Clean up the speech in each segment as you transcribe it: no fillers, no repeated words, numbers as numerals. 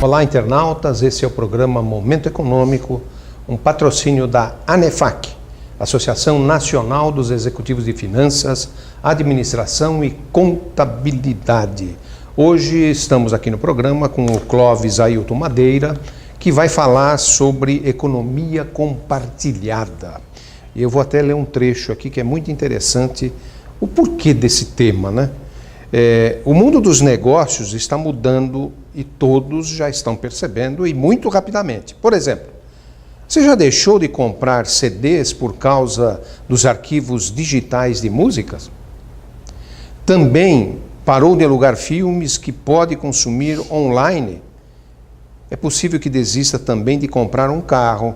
Olá, internautas, esse é o programa Momento Econômico, um patrocínio da ANEFAC, Associação Nacional dos Executivos de Finanças, Administração e Contabilidade. Hoje estamos aqui no programa com o Clóvis Ailton Madeira, que vai falar sobre economia compartilhada. E eu vou até ler um trecho aqui que é muito interessante, o porquê desse tema, né? O mundo dos negócios está mudando e todos já estão percebendo e muito rapidamente. Por exemplo, você já deixou de comprar CDs por causa dos arquivos digitais de músicas? Também parou de alugar filmes que pode consumir online? É possível que desista também de comprar um carro.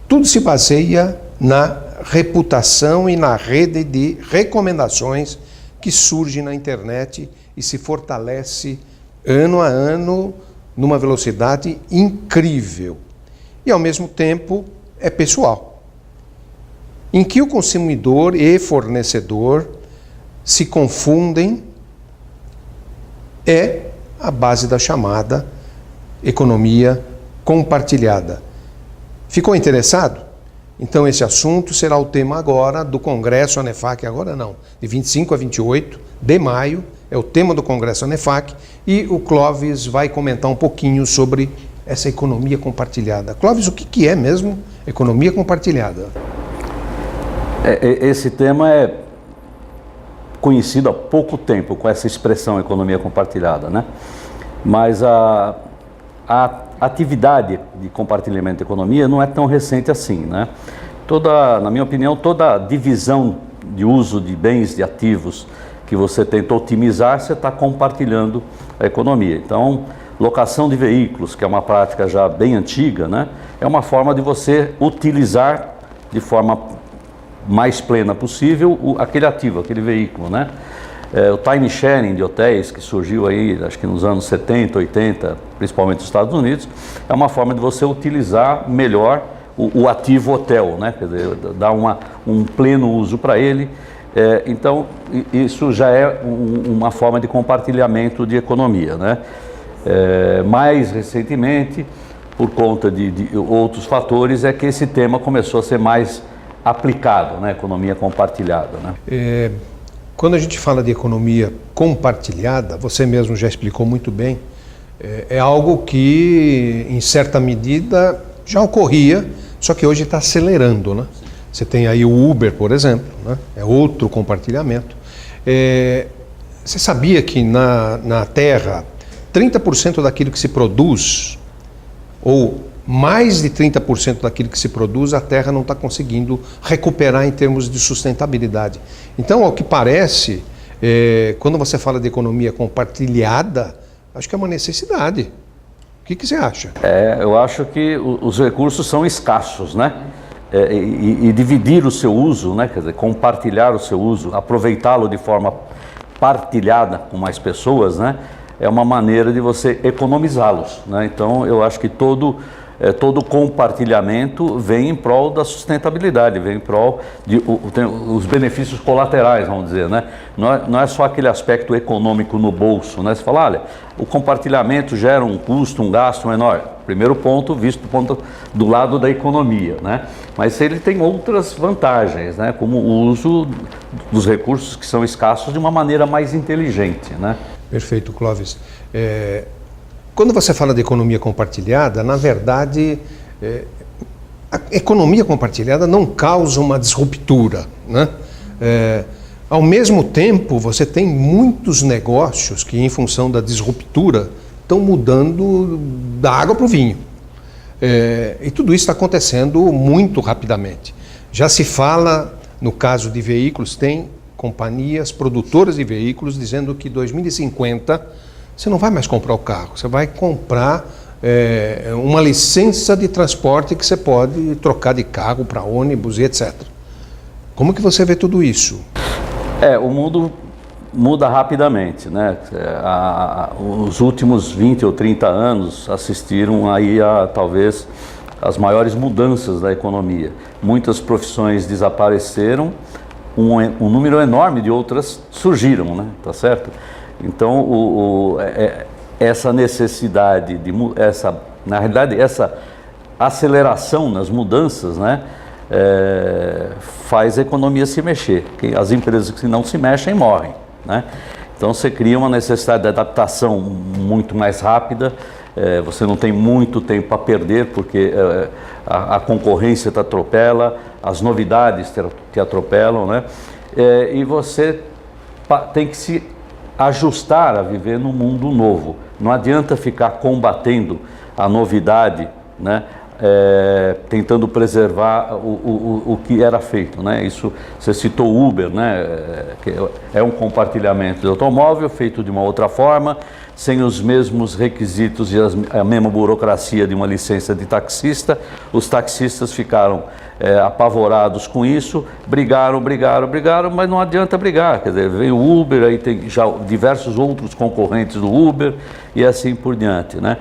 Tudo se baseia na reputação e na rede de recomendações que surge na internet e se fortalece ano a ano numa velocidade incrível. E ao mesmo tempo é pessoal, em que o consumidor e fornecedor se confundem, é a base da chamada economia compartilhada. Ficou interessado? Então esse assunto será o tema agora do Congresso ANEFAC, agora não, de 25 a 28 de maio, é o tema do Congresso ANEFAC, e o Clóvis vai comentar um pouquinho sobre essa economia compartilhada. Clóvis, o que é mesmo economia compartilhada? Esse tema é conhecido há pouco tempo, com essa expressão economia compartilhada, né? Mas a atividade de compartilhamento de economia não é tão recente assim, né? Na minha opinião, toda divisão de uso de bens, de ativos que você tenta otimizar, você está compartilhando a economia. Então, locação de veículos, que é uma prática já bem antiga, né? É uma forma de você utilizar de forma mais plena possível aquele ativo, aquele veículo, né? O time sharing de hotéis, que surgiu aí, acho que nos anos 70, 80, principalmente nos Estados Unidos, é uma forma de você utilizar melhor o ativo hotel, né? Quer dizer, dar um pleno uso para ele. Então, isso já é uma forma de compartilhamento de economia, né? Mais recentemente, por conta de outros fatores, é que esse tema começou a ser mais aplicado, né? Economia compartilhada, né? Quando a gente fala de economia compartilhada, você mesmo já explicou muito bem, é algo que, em certa medida, já ocorria, só que hoje está acelerando, né? Você tem aí o Uber, por exemplo, né? É outro compartilhamento. Você sabia que na Terra, 30% daquilo que se produz, ou mais de 30% daquilo que se produz, a Terra não está conseguindo recuperar em termos de sustentabilidade. Então, ao que parece, quando você fala de economia compartilhada, acho que é uma necessidade. O que você acha? Eu acho que os recursos são escassos, né? E dividir o seu uso, né? Quer dizer, compartilhar o seu uso, aproveitá-lo de forma partilhada com mais pessoas, né? É uma maneira de você economizá-los, né? Então, eu acho que todo compartilhamento vem em prol da sustentabilidade, vem em prol de os benefícios colaterais, vamos dizer, né? Não é só aquele aspecto econômico no bolso, né? Você fala, olha, o compartilhamento gera um custo, um gasto menor. Primeiro ponto, visto do lado da economia, né? Mas ele tem outras vantagens, né? Como o uso dos recursos que são escassos de uma maneira mais inteligente, né? Perfeito, Clóvis. Quando você fala de economia compartilhada, na verdade, a economia compartilhada não causa uma disruptura, né? Ao mesmo tempo, você tem muitos negócios que, em função da disruptura, estão mudando da água para o vinho. E tudo isso está acontecendo muito rapidamente. Já se fala, no caso de veículos, tem companhias produtoras de veículos dizendo que 2050 você não vai mais comprar o carro, você vai comprar uma licença de transporte que você pode trocar de carro para ônibus e etc. Como que você vê tudo isso? O mundo muda rapidamente, né? Os últimos 20 ou 30 anos assistiram aí a talvez as maiores mudanças da economia. Muitas profissões desapareceram, um número enorme de outras surgiram, né? Tá certo? Então, essa necessidade na realidade, essa aceleração nas mudanças, né, faz a economia se mexer. As empresas que não se mexem morrem, né? Então você cria uma necessidade de adaptação muito mais rápida, você não tem muito tempo para perder, porque a concorrência te atropela, as novidades te atropelam, né? E você tem que se ajustar a viver num mundo novo. Não adianta ficar combatendo a novidade, né? Tentando preservar o que era feito, né? Isso, você citou o Uber, né? Que é um compartilhamento de automóvel feito de uma outra forma, sem os mesmos requisitos e a mesma burocracia de uma licença de taxista. Os taxistas ficaram apavorados com isso, brigaram, mas não adianta brigar. Quer dizer, vem o Uber, aí tem já diversos outros concorrentes do Uber e assim por diante, né?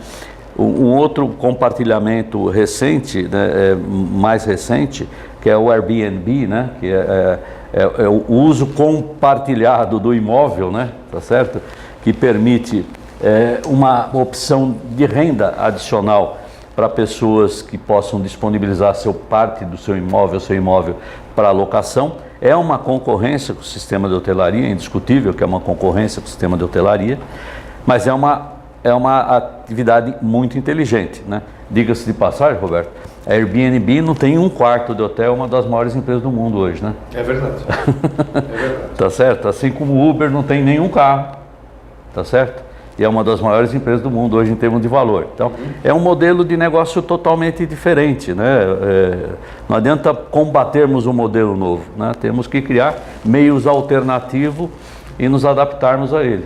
Um outro compartilhamento recente, né, mais recente, que é o Airbnb, né, que é o uso compartilhado do imóvel, né, tá certo? Que permite uma opção de renda adicional para pessoas que possam disponibilizar parte do seu imóvel para locação. É uma concorrência com o sistema de hotelaria, é indiscutível que é uma concorrência com o sistema de hotelaria, mas é uma atividade muito inteligente, né? Diga-se de passagem, Roberto, a Airbnb não tem um quarto de hotel, é uma das maiores empresas do mundo hoje, né? É verdade. É verdade. Tá certo? Assim como o Uber não tem nenhum carro, tá certo? E é uma das maiores empresas do mundo hoje em termos de valor. Então, é um modelo de negócio totalmente diferente, né? Não adianta combatermos um modelo novo, né? Temos que criar meios alternativos e nos adaptarmos a ele.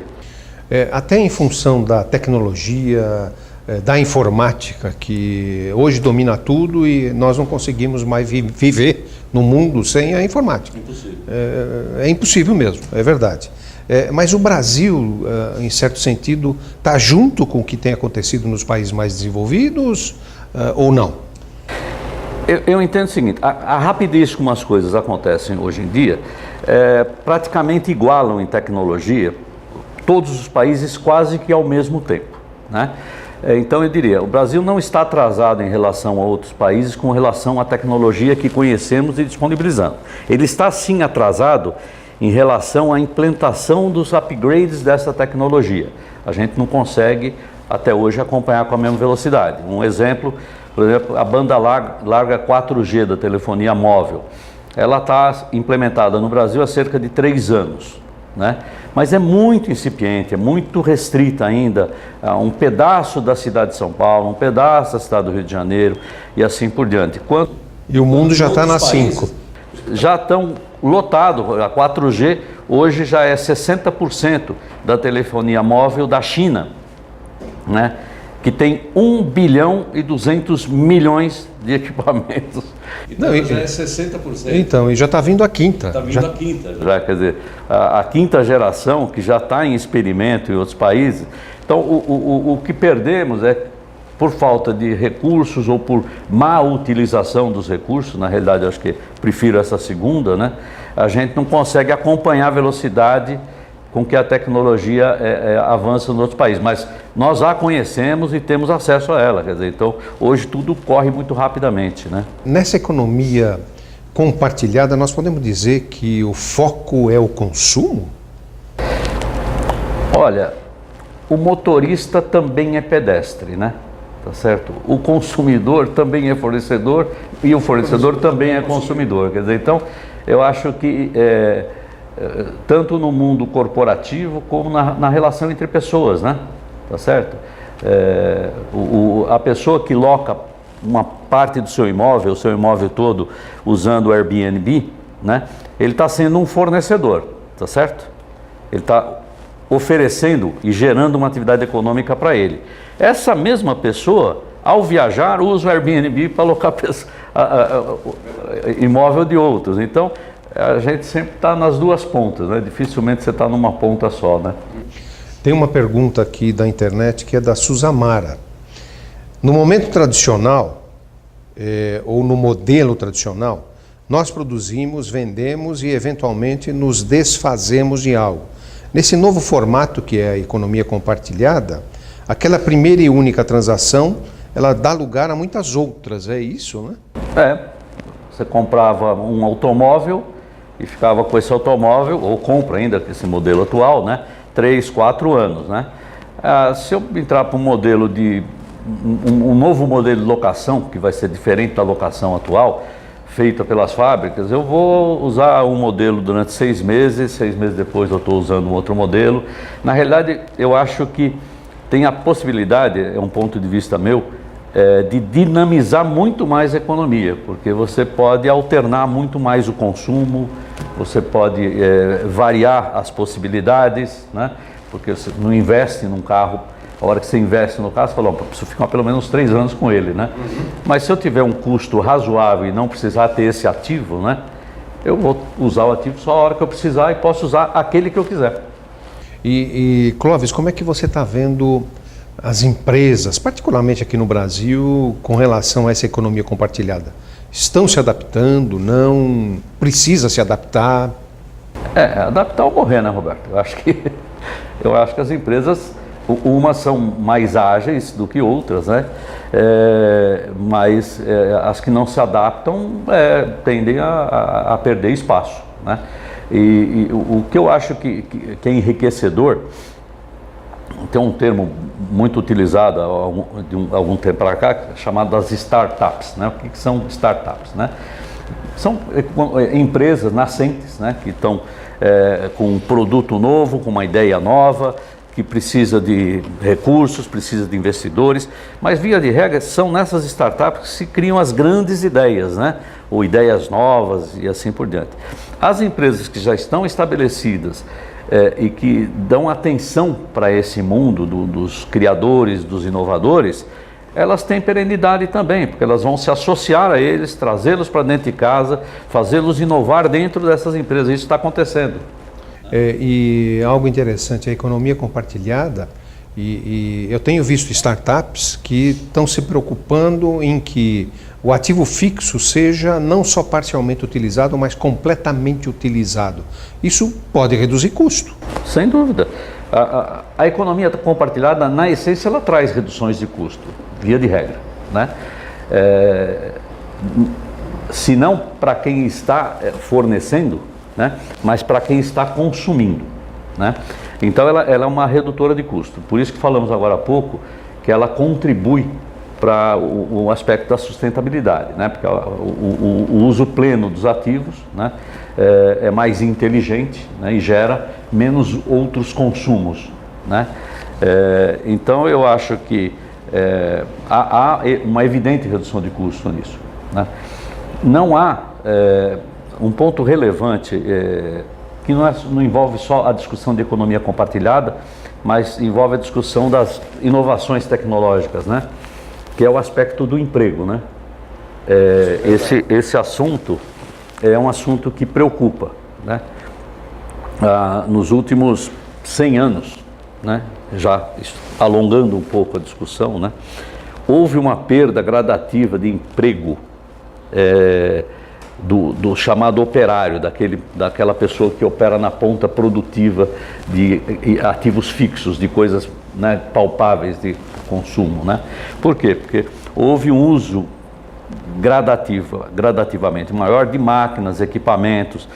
Até em função da tecnologia, da informática, que hoje domina tudo e nós não conseguimos mais viver no mundo sem a informática. Impossível. É impossível mesmo, é verdade. Mas o Brasil, em certo sentido, está junto com o que tem acontecido nos países mais desenvolvidos ou não? Eu entendo o seguinte, a rapidez como as coisas acontecem hoje em dia, praticamente igualam em tecnologia todos os países quase que ao mesmo tempo, né? Então eu diria, o Brasil não está atrasado em relação a outros países com relação à tecnologia que conhecemos e disponibilizamos. Ele está sim atrasado em relação à implantação dos upgrades dessa tecnologia. A gente não consegue até hoje acompanhar com a mesma velocidade. Um exemplo, por exemplo, a banda larga 4G da telefonia móvel. Ela está implementada no Brasil há cerca de 3 anos. Né? Mas é muito incipiente, é muito restrita ainda a um pedaço da cidade de São Paulo, um pedaço da cidade do Rio de Janeiro e assim por diante. E o mundo já está na 5. Já estão lotados, a 4G hoje já é 60% da telefonia móvel da China, né? Que tem 1 bilhão e 200 milhões de equipamentos. Então já é 60%. Então, e já está vindo a quinta. Está vindo a quinta. Já, quer dizer, a quinta geração que já está em experimento em outros países. Então, o que perdemos é por falta de recursos ou por má utilização dos recursos. Na realidade, eu acho que prefiro essa segunda, né? A gente não consegue acompanhar a velocidade com que a tecnologia avança nos outros países, mas nós a conhecemos e temos acesso a ela, quer dizer, então hoje tudo corre muito rapidamente, né? Nessa economia compartilhada, nós podemos dizer que o foco é o consumo? Olha, o motorista também é pedestre, né? Tá certo? O consumidor também é fornecedor e o fornecedor também é consumidor, quer dizer, então eu acho que tanto no mundo corporativo como na relação entre pessoas, né? Tá certo? A pessoa que loca uma parte do seu imóvel, o seu imóvel todo, usando o Airbnb, né? Ele está sendo um fornecedor, tá certo? Ele está oferecendo e gerando uma atividade econômica para ele. Essa mesma pessoa, ao viajar, usa o Airbnb para alocar imóvel de outros. Então, a gente sempre está nas duas pontas, né? Dificilmente você está numa ponta só, né? Tem uma pergunta aqui da internet que é da Suzamara. No momento tradicional, ou no modelo tradicional, nós produzimos, vendemos e eventualmente nos desfazemos de algo. Nesse novo formato que é a economia compartilhada, aquela primeira e única transação, ela dá lugar a muitas outras, é isso, né? Você comprava um automóvel e ficava com esse automóvel, ou compra ainda esse modelo atual, né? 3, 4 anos, né? Se eu entrar para um modelo de um novo modelo de locação, que vai ser diferente da locação atual, feita pelas fábricas, eu vou usar um modelo durante 6 meses, 6 meses depois eu estou usando um outro modelo. Na realidade, eu acho que tem a possibilidade, é um ponto de vista meu, de dinamizar muito mais a economia, porque você pode alternar muito mais o consumo, você pode variar as possibilidades, né? Porque você não investe num carro, a hora que você investe no carro, você fala, preciso ficar pelo menos 3 anos com ele, né? Mas se eu tiver um custo razoável e não precisar ter esse ativo, né? Eu vou usar o ativo só a hora que eu precisar e posso usar aquele que eu quiser. E Clóvis, como é que você está vendo as empresas, particularmente aqui no Brasil, com relação a essa economia compartilhada? Estão se adaptando? Não? Precisa se adaptar? Adaptar ou morrer, né, Roberto? Eu acho que as empresas, umas são mais ágeis do que outras, né? Mas as que não se adaptam tendem a perder espaço, né? E o que eu acho que é enriquecedor, tem um termo muito utilizado de algum tempo para cá, chamado das startups, né? O que são startups, né? São empresas nascentes, né? Que estão com um produto novo, com uma ideia nova, que precisa de recursos, precisa de investidores, mas via de regra são nessas startups que se criam as grandes ideias, né? Ou ideias novas e assim por diante. As empresas que já estão estabelecidas e que dão atenção para esse mundo dos criadores, dos inovadores, elas têm perenidade também, porque elas vão se associar a eles, trazê-los para dentro de casa, fazê-los inovar dentro dessas empresas. Isso está acontecendo. E algo interessante, a economia compartilhada, e eu tenho visto startups que estão se preocupando em que o ativo fixo seja não só parcialmente utilizado, mas completamente utilizado. Isso pode reduzir custo. Sem dúvida. A economia compartilhada, na essência, ela traz reduções de custo, via de regra, né? Se não para quem está fornecendo, né? Mas para quem está consumindo, né? Então ela é uma redutora de custo. Por isso que falamos agora há pouco que ela contribui para o aspecto da sustentabilidade, né? Porque o uso pleno dos ativos, né? É mais inteligente, né? E gera menos outros consumos, né? Então eu acho que há uma evidente redução de custo nisso, né? Não há um ponto relevante que não envolve só a discussão de economia compartilhada, mas envolve a discussão das inovações tecnológicas, né? Que é o aspecto do emprego, né? Esse assunto é um assunto que preocupa, né? Nos últimos 100 anos, né? Já alongando um pouco a discussão, né? Houve uma perda gradativa de emprego do chamado operário, daquela pessoa que opera na ponta produtiva de ativos fixos, de coisas, né, palpáveis de consumo, né? Por quê? Porque houve um uso gradativamente maior de máquinas, equipamentos.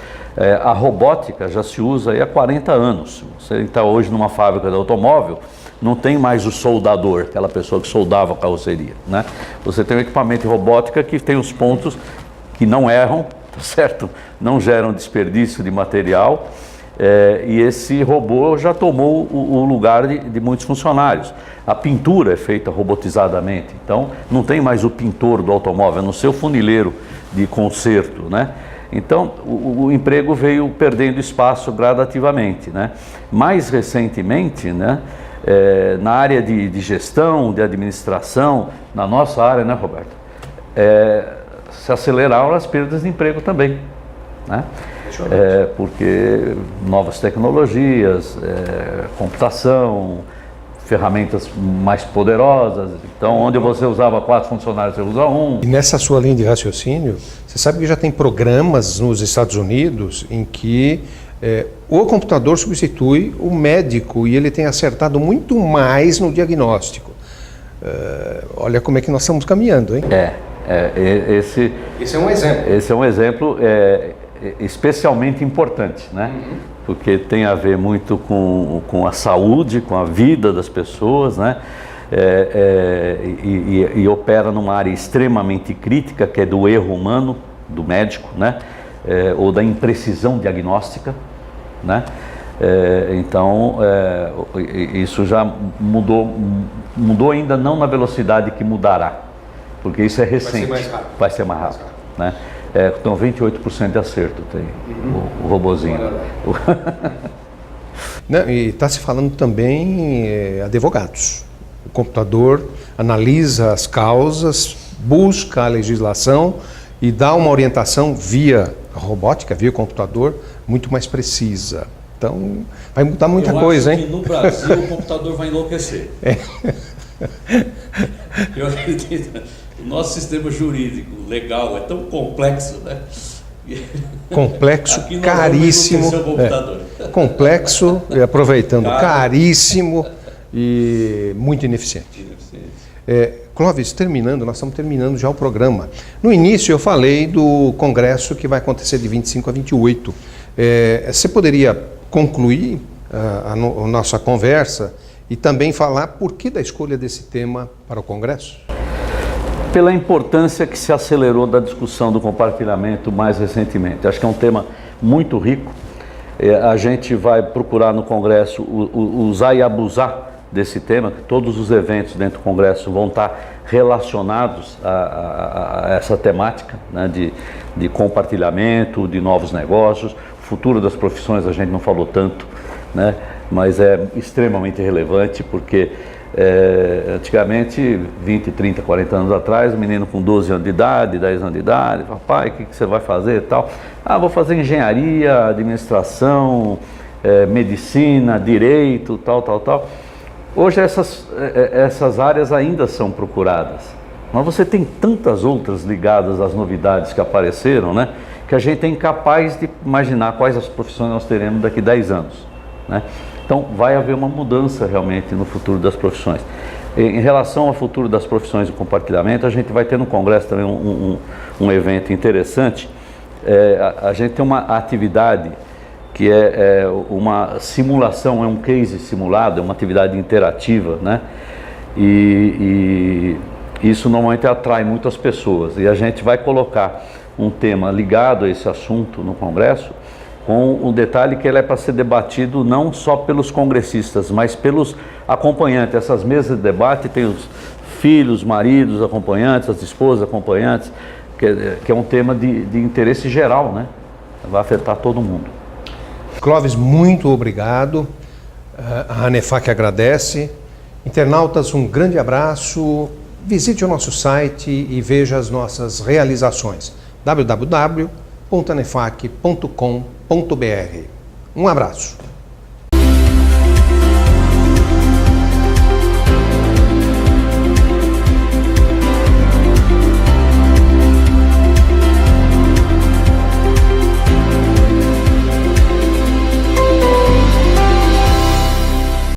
A robótica já se usa aí há 40 anos. Você está hoje numa fábrica de automóvel, não tem mais o soldador, aquela pessoa que soldava a carroceria, né? Você tem um equipamento de robótica que tem os pontos que não erram, tá certo? Não geram desperdício de material, e esse robô já tomou o lugar de muitos funcionários. A pintura é feita robotizadamente, então não tem mais o pintor do automóvel, a não ser o funileiro de conserto, né? Então o emprego veio perdendo espaço gradativamente, né? Mais recentemente, né, na área de gestão, de administração, na nossa área, né, Roberto? Se aceleraram as perdas de emprego também, né? Porque novas tecnologias, computação, ferramentas mais poderosas. Então, onde você usava 4 funcionários, você usa 1. E nessa sua linha de raciocínio, você sabe que já tem programas nos Estados Unidos em que O computador substitui o médico e ele tem acertado muito mais no diagnóstico. Olha como é que nós estamos caminhando, hein? Esse é um exemplo. Esse é um exemplo especialmente importante, né? Porque tem a ver muito com a saúde, com a vida das pessoas, né? E opera numa área extremamente crítica, que é do erro humano, do médico, né? Ou da imprecisão diagnóstica, né? Então, isso já mudou ainda não na velocidade que mudará, porque isso é recente. Vai ser mais rápido, né? Então, 28% de acerto tem o robozinho. Não, e está se falando também advogados. O computador analisa as causas, busca a legislação e dá uma orientação via robótica, via computador, muito mais precisa. Então, vai mudar muita coisa, hein? Que no Brasil o computador vai enlouquecer. Eu acredito. O nosso sistema jurídico, legal, é tão complexo, né? Complexo, caríssimo. Complexo, aproveitando, caríssimo e muito ineficiente. Clóvis, nós estamos terminando já o programa. No início eu falei do congresso que vai acontecer de 25 a 28. Você poderia concluir a nossa conversa e também falar por que da escolha desse tema para o congresso? Pela importância que se acelerou da discussão do compartilhamento mais recentemente. Acho que é um tema muito rico. A gente vai procurar no congresso usar e abusar desse tema, que todos os eventos dentro do congresso vão estar relacionados a essa temática, né, de compartilhamento, de novos negócios. O futuro das profissões a gente não falou tanto, né, mas é extremamente relevante, porque antigamente, 20, 30, 40 anos atrás, o menino com 12 anos de idade, 10 anos de idade, papai, o que você vai fazer e tal? Vou fazer engenharia, administração, medicina, direito, tal. Hoje essas áreas ainda são procuradas, mas você tem tantas outras ligadas às novidades que apareceram, né, que a gente é incapaz de imaginar quais as profissões nós teremos daqui a 10 anos, né? Então vai haver uma mudança realmente no futuro das profissões. Em relação ao futuro das profissões de compartilhamento, a gente vai ter no congresso também um evento interessante. A gente tem uma atividade que é uma simulação, é um case simulado, é uma atividade interativa, né? E isso normalmente atrai muitas pessoas. E a gente vai colocar um tema ligado a esse assunto no congresso, com o detalhe que ele é para ser debatido não só pelos congressistas, mas pelos acompanhantes. Essas mesas de debate tem os filhos, maridos acompanhantes, as esposas acompanhantes, que é um tema de interesse geral, né? Vai afetar todo mundo. Clóvis, muito obrigado. A ANEFAC agradece. Internautas, um grande abraço. Visite o nosso site e veja as nossas realizações. www.anefac.com.br. Um abraço.